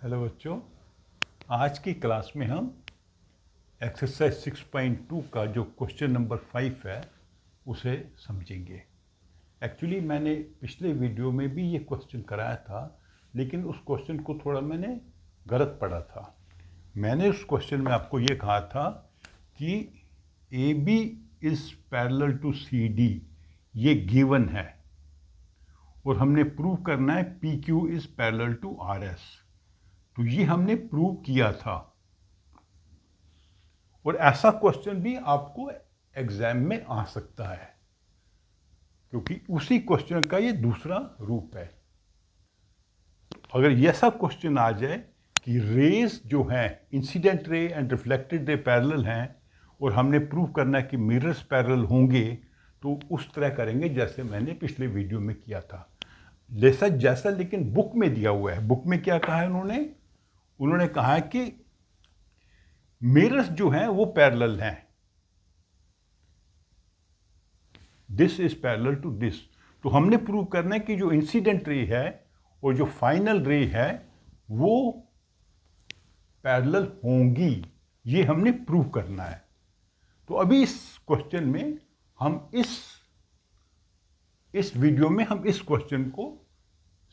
Hello बच्चों, आज की क्लास में हम एक्सरसाइज 6.2 का जो क्वेश्चन नंबर 5 है उसे समझेंगे। एक्चुअली मैंने पिछले वीडियो में भी ये क्वेश्चन कराया था, लेकिन उस क्वेश्चन को थोड़ा मैंने गलत पढ़ा था। मैंने उस क्वेश्चन में आपको ये कहा था कि A B is parallel to C D, ये गिवन है और हमने प्रूव करना है P Q is parallel to R S. तो ये हमने प्रूव किया था और ऐसा क्वेश्चन भी आपको एग्जाम में आ सकता है, क्योंकि उसी क्वेश्चन का ये दूसरा रूप है। अगर ये ऐसा क्वेश्चन आ जाए कि रेज जो हैं incident ray and reflected ray parallel हैं और हमने प्रूव करना है कि मिरर्स पैरेलल होंगे, तो उस तरह करेंगे जैसे मैंने पिछले वीडियो में किया था। जैसा लेकिन बुक में दिया हुआ है। बुक में क्या कहा है उन्होंने कहा है कि मिरर्स जो हैं वो पैरेलल हैं, this is parallel to this. तो हमने प्रूव करना है कि जो इंसिडेंट रे है और जो फाइनल रे है वो पैरेलल होंगी, ये हमने प्रूव करना है। तो अभी इस क्वेश्चन में हम इस वीडियो में हम इस क्वेश्चन को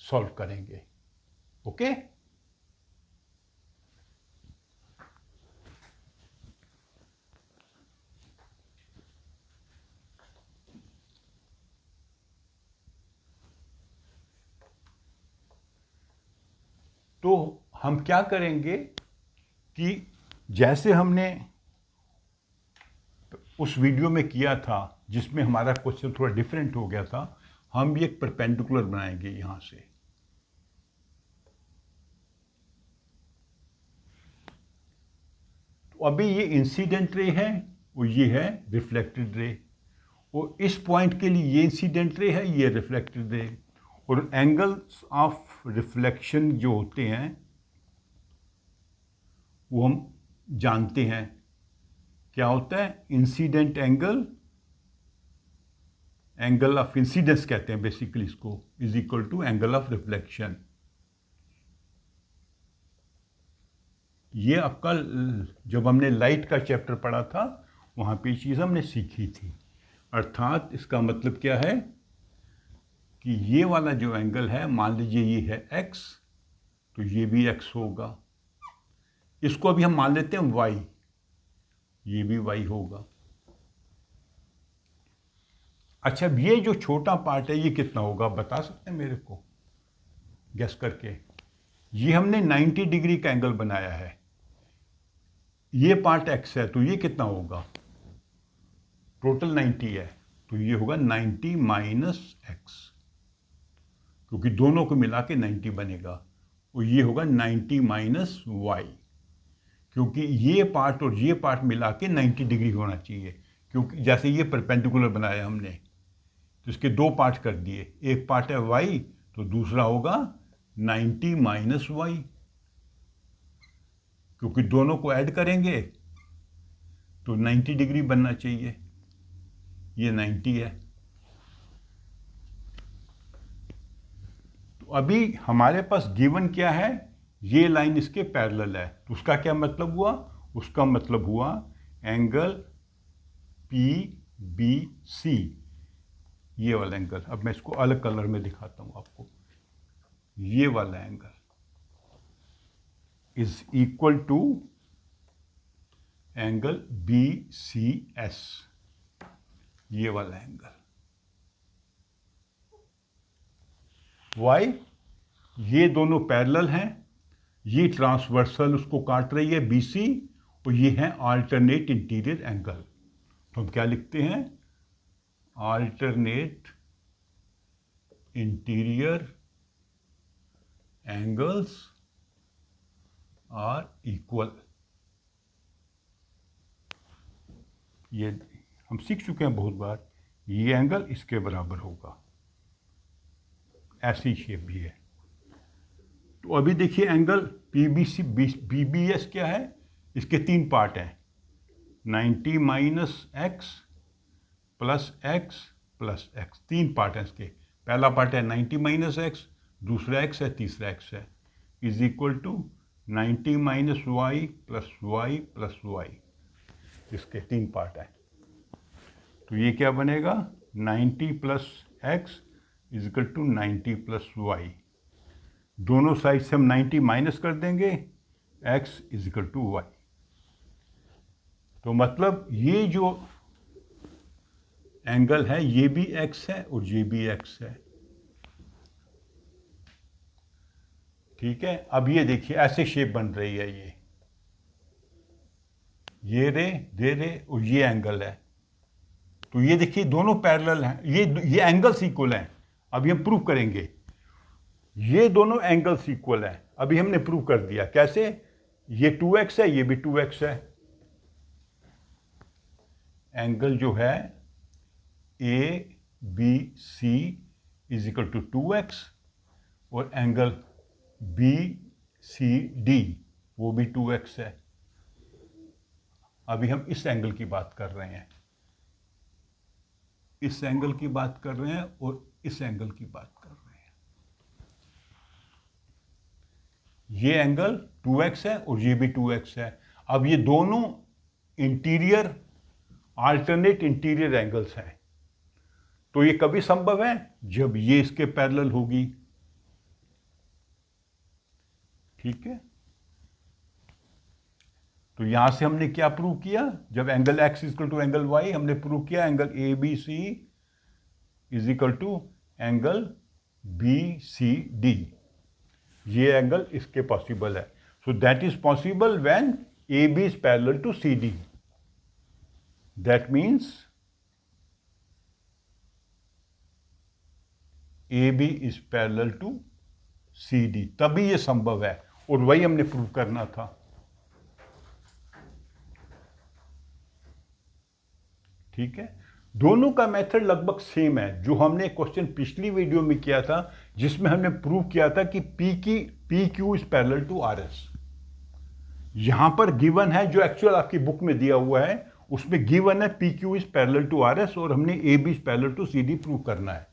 सॉल्व करेंगे। ओके? तो हम क्या करेंगे कि जैसे हमने उस वीडियो में किया था जिसमें हमारा क्वेश्चन थोड़ा डिफरेंट हो गया था, हम भी एक परपेंडिकुलर बनाएंगे यहां से। तो अभी ये इंसिडेंट रे है और ये है रिफ्लेक्टेड रे, और इस पॉइंट के लिए ये इंसिडेंट रे है, ये रिफ्लेक्टेड रे। और एंगल्स ऑफ रिफ्लेक्शन जो होते हैं वो हम जानते हैं क्या होता है। इंसिडेंट एंगल ऑफ इंसिडेंस कहते हैं बेसिकली इसको, is equal to angle of reflection. ये आपका जब हमने लाइट का चैप्टर पढ़ा था वहाँ पे चीज़ हमने सीखी थी। अर्थात इसका मतलब क्या है कि ये वाला जो एंगल है, मान लीजिए ये है x, तो ये भी x होगा। इसको अभी हम मान लेते हैं y, ये भी y होगा। अच्छा, अब ये जो छोटा पार्ट है ये कितना होगा, बता सकते हैं मेरे को गेस करके? ये हमने 90 डिग्री का एंगल बनाया है, ये पार्ट x है, तो ये कितना होगा? टोटल 90 है, तो ये होगा 90 माइनस x, क्योंकि दोनों को मिला के 90 बनेगा। और ये होगा 90 माइनस y, क्योंकि ये पार्ट और ये पार्ट मिला के 90 डिग्री होना चाहिए, क्योंकि जैसे ये परपेंडिकुलर बनाया हमने तो इसके दो पार्ट कर दिए। एक पार्ट है y, तो दूसरा होगा 90 माइनस y, क्योंकि दोनों को ऐड करेंगे तो 90 डिग्री बनना चाहिए। ये 90 है। तो अभी हमारे पास गिवन क्या है, ये लाइन इसके पैरेलल है, तो उसका क्या मतलब हुआ? उसका मतलब हुआ एंगल पी बी सी, ये वाला एंगल। अब मैं इसको अलग कलर में दिखाता हूं आपको। ये वाला angle is equal to angle B C S, ये वाला एंगल। वाई? ये दोनों पैरेलल हैं, ये ट्रांसवर्सल उसको काट रही है BC, और ये है अल्टरनेट इंटीरियर एंगल। तो हम क्या लिखते हैं? Alternate interior angles are equal. ये हम सीख चुके हैं बहुत बार, ये एंगल इसके बराबर होगा। ऐसी शेप भी है। तो अभी देखिए एंगल PBC BBS क्या है, इसके तीन पार्ट हैं, 90 minus x plus x plus x। तीन पार्ट हैं इसके। पहला पार्ट है 90 माइनस x, दूसरा x है, तीसरा x है, is equal to 90 minus y plus y plus y, इसके 3 पार्ट हैं। तो ये क्या बनेगा, 90 plus x is equal to 90 plus y. दोनों साइड से हम 90 माइनस कर देंगे, x is equal to y. तो मतलब ये जो एंगल है ये भी एक्स है और ये भी एक्स है। ठीक है, अब ये देखिए ऐसे शेप बन रही है, ये रे दे रे और ये एंगल है। तो ये देखिए दोनों पैरेलल हैं, ये एंगल्स इक्वल हैं। अभी हम प्रूव करेंगे ये दोनों एंगल्स इक्वल हैं। अभी हमने प्रूव कर दिया कैसे, ये 2x है, ये भी 2x है। एंगल जो है A B C is equal to 2x और एंगल बी सी डी वो भी 2x है। अभी हम इस एंगल की बात कर रहे हैं, इस एंगल की बात कर रहे हैं और इस एंगल की बात कर रहे हैं। ये एंगल 2x है और ये भी 2x है। अब ये दोनों इंटीरियर अल्टरनेट इंटीरियर एंगल्स हैं। तो ये कभी संभव है जब ये इसके पैरेलल होगी। ठीक है, तो यहां से हमने क्या प्रूव किया, जब angle x equal to angle y, हमने प्रूव किया angle A B C is equal to angle B C D. ये एंगल इसके पॉसिबल है। So that is possible when A B is parallel to C D. That means A B is parallel to C D, तभी ये संभव है। और वही हमने प्रूव करना था। ठीक है, दोनों का मेथड लगभग सेम है जो हमने क्वेश्चन पिछली वीडियो में किया था, जिसमें हमने प्रूव किया था कि P Q is parallel to R S. यहां पर गिवन है जो एक्चुअल आपकी बुक में दिया हुआ है, उसमें गिवन है P Q is parallel to R S और हमने A B is parallel to C D prove करना है।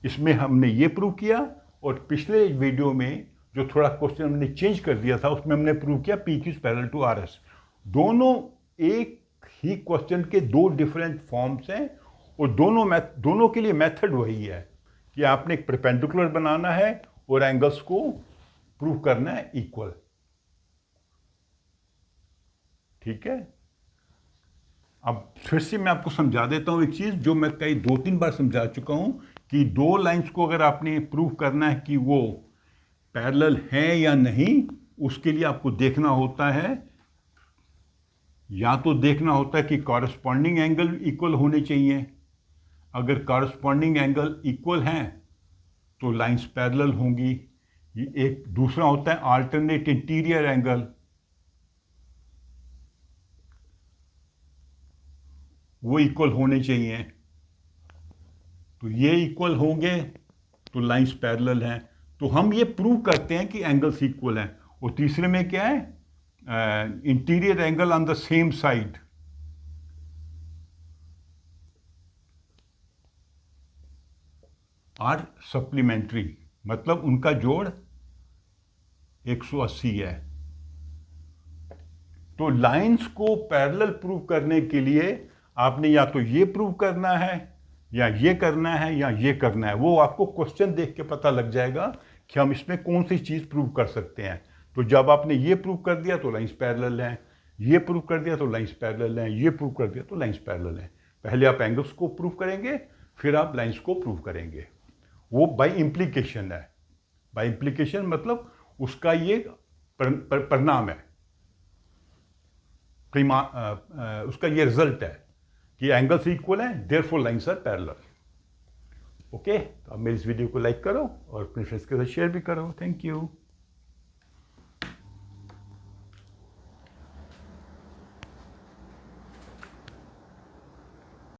इसमें हमने ये प्रूव किया और पिछले वीडियो में जो थोड़ा क्वेश्चन हमने चेंज कर दिया था उसमें हमने प्रूव किया P Q is parallel to R S. दोनों एक ही क्वेश्चन के दो डिफरेंट फॉर्म्स हैं और दोनों के लिए मेथड वही है कि आपने एक परपेंडिकुलर बनाना है और एंगल्स को प्रूव करना है इक्वल। ठीक है, अब फिर से मैं आपको समझा देता हूं एक चीज जो मैं कई 2-3 बार समझा चुका हूं कि दो लाइंस को अगर आपने प्रूव करना है कि वो पैरेलल हैं या नहीं, उसके लिए आपको देखना होता है, या तो देखना होता है कि कॉरस्पॉन्डिंग एंगल इक्वल होने चाहिए। अगर कॉरस्पॉन्डिंग एंगल इक्वल हैं तो लाइंस पैरेलल होंगी। एक दूसरा होता है अल्टरनेट इंटीरियर एंगल, वो इक्वल होने चाहिए। तो ये इक्वल होंगे तो लाइंस पैरेलल हैं। तो हम ये प्रूव करते हैं कि एंगल्स इक्वल हैं। और तीसरे में क्या है, interior angle on the same side. Are supplementary, मतलब उनका जोड़ 180 है। तो लाइंस को पैरेलल प्रूव करने के लिए आपने या तो ये प्रूव करना है या ये करना है या ये करना है। वो आपको क्वेश्चन देख के पता लग जाएगा कि हम इसमें कौन सी चीज प्रूव कर सकते हैं। तो जब आपने ये प्रूव कर दिया तो लाइंस पैरेलल हैं, ये प्रूव कर दिया तो लाइंस पैरेलल हैं, ये प्रूव कर दिया तो लाइंस पैरेलल हैं। पहले आप एंगल्स को प्रूव करेंगे, फिर आप लाइंस को प्रूव करेंगे। वो बाय इम्प्लीकेशन है। बाय इम्प्लीकेशन मतलब उसका ये परिणाम है, उसका ये रिजल्ट है कि एंगल्स इक्वल हैं, therefore lines are parallel. Okay, तो अब मेरी इस वीडियो को लाइक करो और अपने फ्रेंड्स के साथ शेयर भी करो। Thank you.